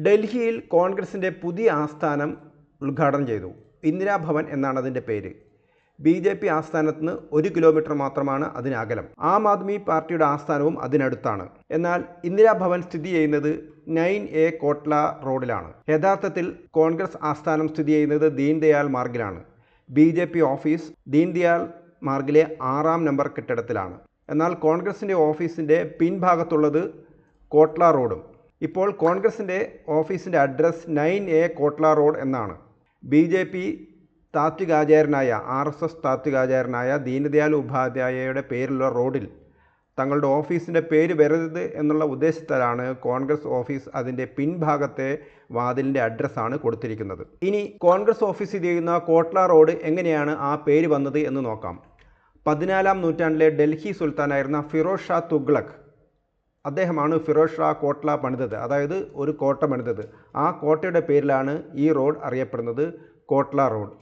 ഡൽഹിയിൽ കോൺഗ്രസിൻ്റെ പുതിയ ആസ്ഥാനം ഉദ്ഘാടനം ചെയ്തു. ഇന്ദിരാഭവൻ എന്നാണ് അതിൻ്റെ പേര്. BJP ആസ്ഥാനത്ത് നിന്ന് 1 കിലോമീറ്റർ മാത്രമാണ് അതിന് അകലം. ആം ആദ്മി പാർട്ടിയുടെ ആസ്ഥാനവും അതിനടുത്താണ്. എന്നാൽ ഇന്ദിരാഭവൻ സ്ഥിതി ചെയ്യുന്നത് 9A കോട്ട്ല റോഡിലാണ്. യഥാർത്ഥത്തിൽ കോൺഗ്രസ് ആസ്ഥാനം സ്ഥിതി ചെയ്യുന്നത് ദീൻദയാൽ മാർഗിലാണ്. BJP ഓഫീസ് ദീൻദയാൽ മാർഗിലെ 6-ാം നമ്പർ കെട്ടിടത്തിലാണ്. എന്നാൽ കോൺഗ്രസിൻ്റെ ഓഫീസിൻ്റെ പിൻഭാഗത്തുള്ളത് കോട്ട്ല റോഡും. ഇപ്പോൾ കോൺഗ്രസിൻ്റെ ഓഫീസിൻ്റെ അഡ്രസ് 9A കോട്ട്ല റോഡ് എന്നാണ്. BJP താത്വികാചാര്യനായ RSS താത്വികാചാര്യനായ ദീനദയാൽ ഉപാധ്യായയുടെ പേരിലുള്ള റോഡിൽ തങ്ങളുടെ ഓഫീസിൻ്റെ പേര് വരരുത് എന്നുള്ള ഉദ്ദേശത്താലാണ് കോൺഗ്രസ് ഓഫീസ് അതിൻ്റെ പിൻഭാഗത്തെ വാതിലിൻ്റെ അഡ്രസ്സാണ് കൊടുത്തിരിക്കുന്നത്. ഇനി കോൺഗ്രസ് ഓഫീസ് സ്ഥിതി ചെയ്യുന്ന കോട്ട്ല റോഡ് എങ്ങനെയാണ് ആ പേര് വന്നത് എന്ന് നോക്കാം. 14-ാം നൂറ്റാണ്ടിലെ ഡൽഹി സുൽത്താനായിരുന്ന ഫിറോസ് ഷാ തുഗ്ലക്, അദ്ദേഹമാണ് ഫിറോസ് ഷാ കോട്ട്ല പണിതത്, അതായത് ഒരു കോട്ട പണിതത്. ആ കോട്ടയുടെ പേരിലാണ് ഈ റോഡ് അറിയപ്പെടുന്നത്, കോട്ട്ല റോഡ്.